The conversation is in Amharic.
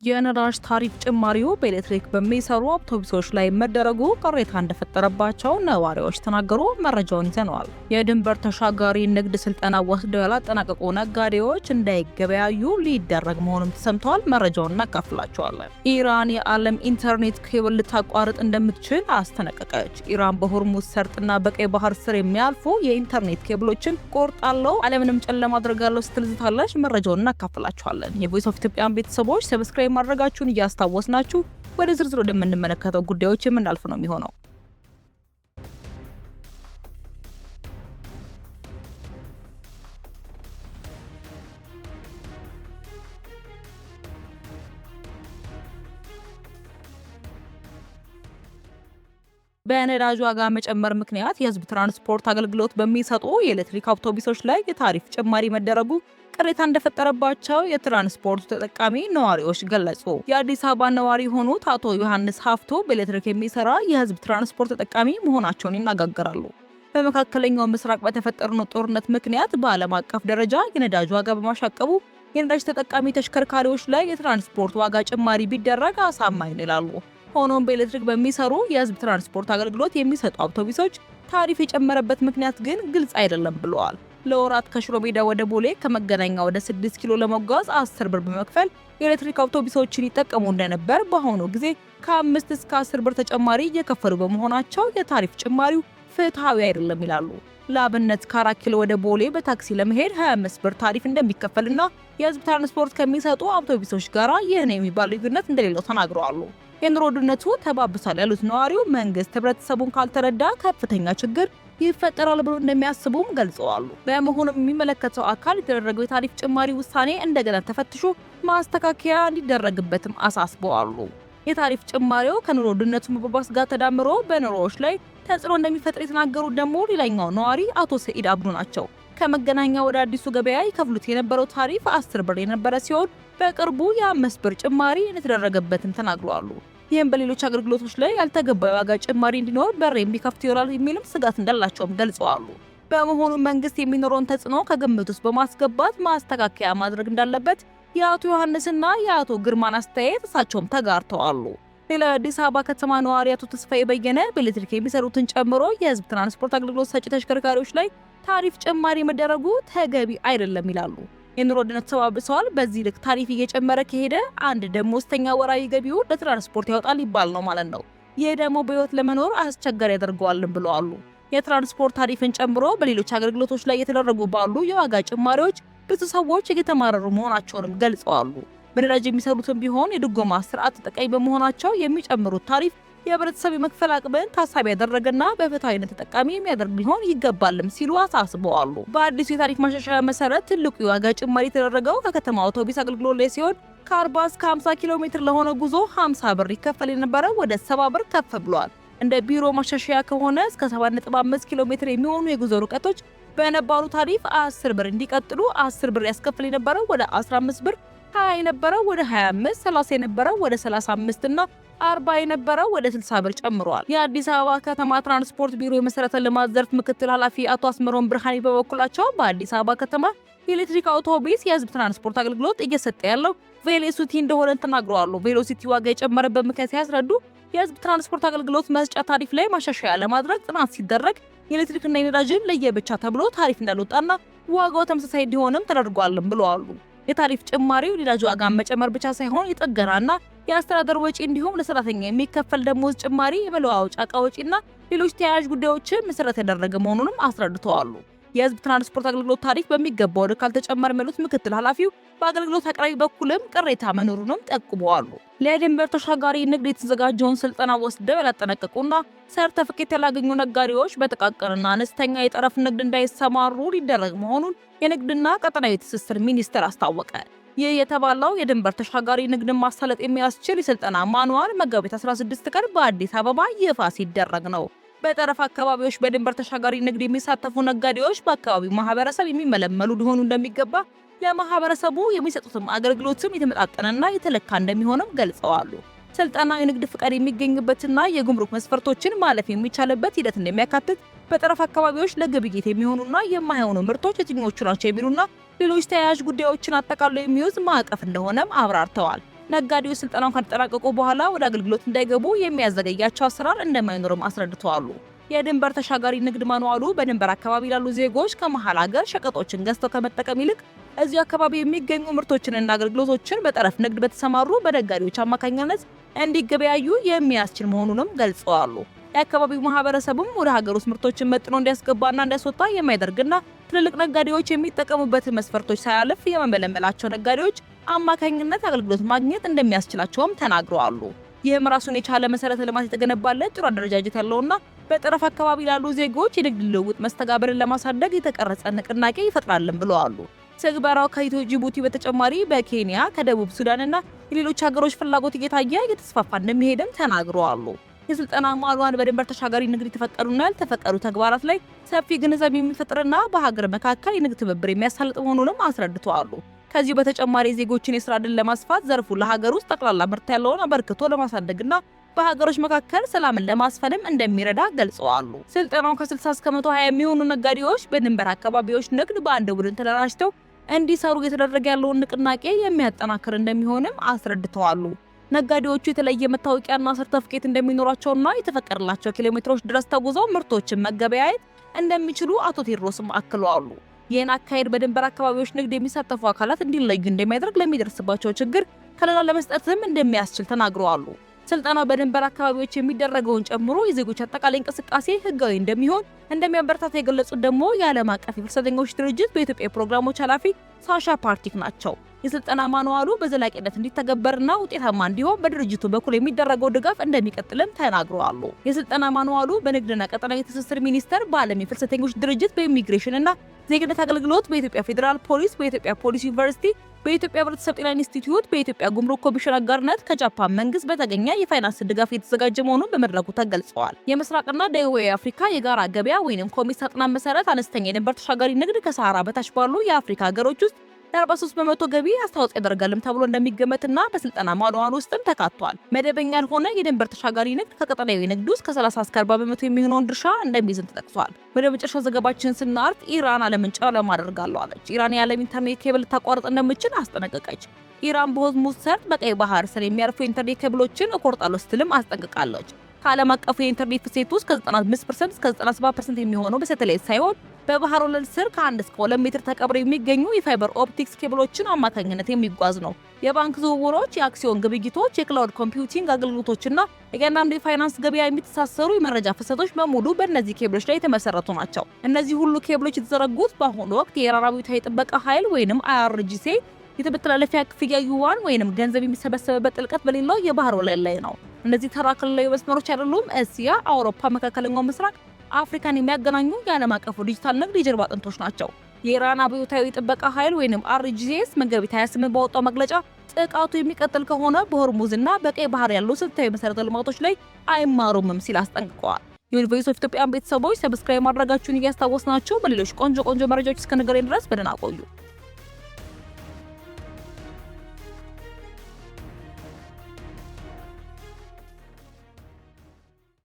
የነዳጅ ታሪፍ ጭማሪው በኤሌክትሪክ በሚሰሩ አውቶቡሶች ላይ መደረጉ ቅሬታ እንደፈጠረባቸው ነዋሪዎች ተናገሩ። መረጃውን ይዘነዋል። የድንበር ተሻጋሪ ንግድ ስልጠና ወስደው ያላጠናቀቁ ነጋዴዎች እንዳይገበያዩ ሊደረግ መሆኑን ተሰምተዋል። መረጃውን እናካፍላቸዋለን። ኢራን የዓለም ኢንተርኔት ኬብል ልታቋርጥ እንደምትችል አስጠነቀቀች። ኢራን በሆርሙዝ ሰርጥና በቀይ ባህር ስር የሚያልፉ የኢንተርኔት ኬብሎችን ቆርጣለሁ፣ ዓለምንም ጨለማ አድርጋለሁ ስትል ዝታለች። መረጃውን እናካፍላቸዋለን። የቮይስ ኦፍ ኢትዮጵያን ቤተሰቦች ሰብስክራይብ ማድረጋችሁን እያስታወስናችሁ ወደ ዝርዝር ወደምንመለከተው ጉዳዮች የምናልፍ ነው የሚሆነው። በነዳጅ ዋጋ መጨመር ምክንያት የህዝብ ትራንስፖርት አገልግሎት በሚሰጡ የኤሌክትሪክ አውቶቡሶች ላይ የታሪፍ ጭማሪ መደረጉ ቅሬታ እንደፈጠረባቸው የትራንስፖርቱ ተጠቃሚ ነዋሪዎች ገለጹ። የአዲስ አበባ ነዋሪ የሆኑት አቶ ዮሐንስ ሀፍቶ በኤሌክትሪክ የሚሰራ የህዝብ ትራንስፖርት ተጠቃሚ መሆናቸውን ይናገራሉ። በመካከለኛው ምስራቅ በተፈጠረው ጦርነት ምክንያት በዓለም አቀፍ ደረጃ የነዳጅ ዋጋ በማሻቀቡ የነዳጅ ተጠቃሚ ተሽከርካሪዎች ላይ የትራንስፖርት ዋጋ ጭማሪ ቢደረግ አሳማኝ ይላሉ። ሆኖም በኤሌክትሪክ በሚሰሩ የህዝብ ትራንስፖርት አገልግሎት የሚሰጡ አውቶቡሶች ታሪፍ የጨመረበት ምክንያት ግን ግልጽ አይደለም ብለዋል። ለወራት ከሽሮ ሜዳ ወደ ቦሌ ከመገናኛ ወደ 6 ኪሎ ለመጓዝ 10 ብር በመክፈል የኤሌክትሪክ አውቶቡሶችን ይጠቀሙ እንደነበር በአሁኑ ጊዜ ከ5 እስከ 10 ብር ተጨማሪ እየከፈሉ በመሆናቸው የታሪፍ ጭማሪው ፍትሃዊ አይደለም ይላሉ። ለአብነት ከ4 ኪሎ ወደ ቦሌ በታክሲ ለመሄድ 25 ብር ታሪፍ እንደሚከፈልና የህዝብ ትራንስፖርት ከሚሰጡ አውቶቡሶች ጋር ይህን የሚባል ልዩነት እንደሌለው ተናግረዋል። የኑሮ ውድነቱ ተባብሷል ያሉት ነዋሪው መንግስት ህብረተሰቡን ካልተረዳ ከፍተኛ ችግር ይፈጠራል ብሎ እንደሚያስቡም ገልጸዋል። በመሆኑም የሚመለከተው አካል የተደረገው የታሪፍ ጭማሪ ውሳኔ እንደገና ተፈትሾ ማስተካከያ እንዲደረግበትም አሳስበዋል። የታሪፍ ጭማሪው ከኑሮ ውድነቱ መባባስ ጋር ተዳምሮ በኑሮዎች ላይ ተጽዕኖ እንደሚፈጥር የተናገሩት ደግሞ ሌላኛው ነዋሪ አቶ ሰኢድ አብዱ ናቸው። ከመገናኛ ወደ አዲሱ ገበያ ይከፍሉት የነበረው ታሪፍ 10 ብር የነበረ ሲሆን በቅርቡ የ5 ብር ጭማሪ እንደተደረገበትም ተናግረዋል። ይህም በሌሎች አገልግሎቶች ላይ ያልተገባ የዋጋ ጭማሪ እንዲኖር በር የሚከፍት ይሆናል የሚልም ስጋት እንዳላቸውም ገልጸዋል። በመሆኑ መንግስት የሚኖረውን ተጽዕኖ ከግምት ውስጥ በማስገባት ማስተካከያ ማድረግ እንዳለበት የአቶ ዮሐንስና የአቶ ግርማን አስተያየት እሳቸውም ተጋርተዋል። ሌላ የአዲስ አበባ ከተማ ነዋሪ አቶ ተስፋዬ በየነ በኤሌክትሪክ የሚሰሩትን ጨምሮ የህዝብ ትራንስፖርት አገልግሎት ሰጪ ተሽከርካሪዎች ላይ ታሪፍ ጭማሪ መደረጉ ተገቢ አይደለም ይላሉ። የኑሮ ውድነት ተባብሷል። በዚህ ልክ ታሪፍ እየጨመረ ከሄደ አንድ ደሞዝተኛ ወራዊ ገቢውን ለትራንስፖርት ያወጣል ይባል ነው ማለት ነው። ይህ ደግሞ በህይወት ለመኖር አስቸጋሪ ያደርገዋልን ብለዋል። የትራንስፖርት ታሪፍን ጨምሮ በሌሎች አገልግሎቶች ላይ የተደረጉ ባሉ የዋጋ ጭማሪዎች ብዙ ሰዎች እየተማረሩ መሆናቸውንም ገልጸዋል። በነዳጅ የሚሰሩትም ቢሆን የድጎማ ስርዓት ተጠቃሚ በመሆናቸው የሚጨምሩት ታሪፍ የህብረተሰብ የመክፈል አቅምን ታሳቢ ያደረገና በፍትሃዊነት ተጠቃሚ የሚያደርግ ሊሆን ይገባልም ሲሉ አሳስበዋል። በአዲሱ የታሪፍ ማሻሻያ መሰረት ትልቁ የዋጋ ጭማሪ የተደረገው ከከተማ አውቶቡስ አገልግሎት ላይ ሲሆን ከ40 እስከ 50 ኪሎ ሜትር ለሆነ ጉዞ 50 ብር ይከፈል የነበረው ወደ 70 ብር ከፍ ብሏል። እንደ ቢሮ ማሻሻያ ከሆነ እስከ 7.5 ኪሎ ሜትር የሚሆኑ የጉዞ ርቀቶች በነባሩ ታሪፍ 10 ብር እንዲቀጥሉ 10 ብር ያስከፍል የነበረው ወደ 15 ብር፣ 20 የነበረው ወደ 25፣ 30 የነበረው ወደ 35 እና 40 የነበረው ወደ 60 ብር ጨምሯል። የአዲስ አበባ ከተማ ትራንስፖርት ቢሮ የመሰረተ ልማት ዘርፍ ምክትል ኃላፊ አቶ አስመሮም ብርሃኔ በበኩላቸው በአዲስ አበባ ከተማ የኤሌክትሪክ አውቶቡስ የህዝብ ትራንስፖርት አገልግሎት እየሰጠ ያለው ቬሎሲቲ እንደሆነ ተናግረዋል። ቬሎሲቲ ዋጋ የጨመረበት ምክንያት ሲያስረዱ የህዝብ ትራንስፖርት አገልግሎት መስጫ ታሪፍ ላይ ማሻሻያ ለማድረግ ጥናት ሲደረግ የኤሌክትሪክና የነዳጅን ለየብቻ ተብሎ ታሪፍ እንዳልወጣና ዋጋው ተመሳሳይ እንዲሆንም ተደርጓልም ብለዋል። የታሪፍ ጭማሪው ነዳጅ ዋጋ መጨመር ብቻ ሳይሆን የጥገናና የአስተዳደር ወጪ እንዲሁም ለሰራተኛ የሚከፈል ደሞዝ ጭማሪ፣ የመለዋወጫ ዕቃ ወጪና ሌሎች ተያያዥ ጉዳዮችን መሰረት ያደረገ መሆኑንም አስረድተዋል። የህዝብ ትራንስፖርት አገልግሎት ታሪፍ በሚገባው ልክ ካልተጨመረ ያሉት ምክትል ኃላፊው በአገልግሎት አቅራቢ በኩልም ቅሬታ መኖሩንም ጠቁመዋል። ለድንበር ተሻጋሪ ንግድ የተዘጋጀውን ስልጠና ወስደው ያላጠናቀቁና ሰርተፍኬት ያላገኙ ነጋዴዎች በጥቃቅንና አነስተኛ የጠረፍ ንግድ እንዳይሰማሩ ሊደረግ መሆኑን የንግድና ቀጠናዊ ትስስር ሚኒስቴር አስታወቀ። ይህ የተባለው የድንበር ተሻጋሪ ንግድን ማሳለጥ የሚያስችል የስልጠና ማኑዋል መጋቢት 16 ቀን በአዲስ አበባ ይፋ ሲደረግ ነው። በጠረፍ አካባቢዎች በድንበር ተሻጋሪ ንግድ የሚሳተፉ ነጋዴዎች በአካባቢው ማህበረሰብ የሚመለመሉ ሊሆኑ እንደሚገባ፣ ለማህበረሰቡ የሚሰጡትም አገልግሎትም የተመጣጠነና የተለካ እንደሚሆንም ገልጸዋል። ስልጠና የንግድ ፍቃድ የሚገኝበትና የጉምሩክ መስፈርቶችን ማለፍ የሚቻልበት ሂደት እንደሚያካትት፣ በጠረፍ አካባቢዎች ለግብይት የሚሆኑና የማይሆኑ ምርቶች የትኞቹ ናቸው የሚሉና ሌሎች ተያያዥ ጉዳዮችን አጠቃሎ የሚይዝ ማዕቀፍ እንደሆነም አብራርተዋል። ነጋዴዎች ስልጠናውን ካጠናቀቁ በኋላ ወደ አገልግሎት እንዳይገቡ የሚያዘገያቸው አሰራር እንደማይኖርም አስረድተዋል። የድንበር ተሻጋሪ ንግድ ማኑዋሉ በድንበር አካባቢ ላሉ ዜጎች ከመሃል ሀገር ሸቀጦችን ገዝተው ከመጠቀም ይልቅ እዚሁ አካባቢ የሚገኙ ምርቶችንና አገልግሎቶችን በጠረፍ ንግድ በተሰማሩ በነጋዴዎች አማካኝነት እንዲገበያዩ የሚያስችል መሆኑንም ገልጸዋል። የአካባቢው ማህበረሰብም ወደ ሀገር ውስጥ ምርቶችን መጥኖ እንዲያስገባና እንዲያስወጣ የሚያደርግና ትልልቅ ነጋዴዎች የሚጠቀሙበትን መስፈርቶች ሳያልፍ የመመለመላቸው ነጋዴዎች አማካኝነት አገልግሎት ማግኘት እንደሚያስችላቸውም ተናግረዋል። ይህም ራሱን የቻለ መሰረተ ልማት የተገነባለት ጥሩ አደረጃጀት ያለውና በጠረፍ አካባቢ ላሉ ዜጎች የንግድ ልውውጥ መስተጋብርን ለማሳደግ የተቀረጸ ንቅናቄ ይፈጥራልን ብለዋል። ትግበራው ከኢትዮ ጅቡቲ በተጨማሪ በኬንያ ከደቡብ ሱዳንና የሌሎች ሀገሮች ፍላጎት እየታየ እየተስፋፋ እንደሚሄድም ተናግረዋል። የስልጠና ማኑዋል በድንበር ተሻጋሪ ንግድ የተፈቀዱና ያልተፈቀዱ ተግባራት ላይ ሰፊ ግንዛቤ የሚፈጥርና በሀገር መካከል የንግድ ትብብር የሚያሳልጥ መሆኑንም አስረድተዋል። ከዚህ በተጨማሪ ዜጎችን የስራ ዕድል ለማስፋት ዘርፉ ለሀገር ውስጥ ጠቅላላ ምርት ያለውን አበርክቶ ለማሳደግና በሀገሮች መካከል ሰላምን ለማስፈንም እንደሚረዳ ገልጸዋል። ስልጠናው ከ60 እስከ 120 የሚሆኑ ነጋዴዎች በድንበር አካባቢዎች ንግድ በአንድ ቡድን ተደራጅተው እንዲሰሩ እየተደረገ ያለውን ንቅናቄ የሚያጠናክር እንደሚሆንም አስረድተዋል። ነጋዴዎቹ የተለየ መታወቂያና ሰርተፊኬት እንደሚኖራቸውና የተፈቀደላቸው ኪሎ ሜትሮች ድረስ ተጉዘው ምርቶችን መገበያየት እንደሚችሉ አቶ ቴዎድሮስም አክለዋል። ይህን አካሄድ በድንበር አካባቢዎች ንግድ የሚሳተፉ አካላት እንዲለዩ እንደሚያደርግ ለሚደርስባቸው ችግር ከለላ ለመስጠትም እንደሚያስችል ተናግረዋል። ስልጠናው በድንበር አካባቢዎች የሚደረገውን ጨምሮ የዜጎች አጠቃላይ እንቅስቃሴ ህጋዊ እንደሚሆን እንደሚያበረታታ የገለጹት ደግሞ የዓለም አቀፍ የፍልሰተኞች ድርጅት በኢትዮጵያ ፕሮግራሞች ኃላፊ ሳሻ ፓርቲክ ናቸው። የስልጠና ማኑዋሉ በዘላቂነት እንዲተገበርና ውጤታማ እንዲሆን በድርጅቱ በኩል የሚደረገው ድጋፍ እንደሚቀጥልም ተናግረዋል። የስልጠና ማኑዋሉ በንግድና ቀጠናዊ ትስስር ሚኒስቴር፣ በዓለም የፍልሰተኞች ድርጅት፣ በኢሚግሬሽንና ዜግነት አገልግሎት፣ በኢትዮጵያ ፌዴራል ፖሊስ፣ በኢትዮጵያ ፖሊስ ዩኒቨርሲቲ፣ በኢትዮጵያ ህብረተሰብ ጤና ኢንስቲትዩት፣ በኢትዮጵያ ጉምሩክ ኮሚሽን አጋርነት ከጃፓን መንግስት በተገኘ የፋይናንስ ድጋፍ የተዘጋጀ መሆኑን በመድረኩ ተገልጸዋል። የምስራቅና ደቡብ አፍሪካ የጋራ ገበያ ወይንም ኮሚሳ ጥናት መሰረት አነስተኛ የድንበር ተሻጋሪ ንግድ ከሰሃራ በታች ባሉ የአፍሪካ ሀገሮች ውስጥ ለ43% ገቢ አስተዋጽኦ ያደርጋልም ተብሎ እንደሚገመትና በስልጠና ማኑዋል ውስጥም ተካቷል። መደበኛ ያልሆነ የድንበር ተሻጋሪ ንግድ ከቀጠናዊ ንግድ ውስጥ ከ30 እስከ 40% የሚሆነውን ድርሻ እንደሚይዝም ተጠቅሷል። ወደ መጨረሻው ዘገባችን ስናልፍ ኢራን ዓለምን ጨለማ አደርጋለሁ አለች። ኢራን የዓለም ኢንተርኔት ኬብል ታቋርጥ እንደምትችል አስጠነቀቀች። ኢራን በሆርሙዝ ሰርጥ በቀይ ባህር ስር የሚያርፉ የኢንተርኔት ኬብሎችን እቆርጣለሁ ስትልም አስጠንቅቃለች። ከዓለም አቀፉ የኢንተርኔት ፍሰት ውስጥ ከ95% እስከ 97% የሚሆነው በሳተላይት ሳይሆን በባህር ወለል ስር ከ1 እስከ 2 ሜትር ተቀብረው የሚገኙ የፋይበር ኦፕቲክስ ኬብሎችን አማካኝነት የሚጓዝ ነው። የባንክ ዝውውሮች፣ የአክሲዮን ግብይቶች፣ የክላውድ ኮምፒውቲንግ አገልግሎቶችና እያንዳንዱ የፋይናንስ ገበያ የሚተሳሰሩ የመረጃ ፍሰቶች በሙሉ በእነዚህ ኬብሎች ላይ የተመሰረቱ ናቸው። እነዚህ ሁሉ ኬብሎች የተዘረጉት በአሁኑ ወቅት የኢራን አብዮታዊ ጥበቃ ኃይል ወይንም IRGC የተመተላለፊያ ክፍያ ዩዋን ወይንም ገንዘብ የሚሰበሰብበት ጥልቀት በሌለው የባህር ወለል ላይ ነው። እነዚህ ተራ ክልላዊ መስመሮች አይደሉም። እስያ፣ አውሮፓ፣ መካከለኛው ምስራቅ፣ አፍሪካን የሚያገናኙ የዓለም አቀፉ ዲጂታል ንግድ የጀርባ አጥንቶች ናቸው። የኢራን አብዮታዊ ጥበቃ ኃይል ወይንም IRGC መጋቢት 28 ባወጣው መግለጫ ጥቃቱ የሚቀጥል ከሆነ በሆርሙዝና በቀይ ባህር ያሉ ስልታዊ መሰረተ ልማቶች ላይ አይማሩምም ሲል አስጠንቅቀዋል። የቮይስ ኦፍ ኢትዮጵያ ቤተሰቦች ሰብስክራይብ ማድረጋችሁን እያስታወስናችሁ በሌሎች ቆንጆ መረጃዎች እስከነገረኝ ድረስ በደህና ቆዩ።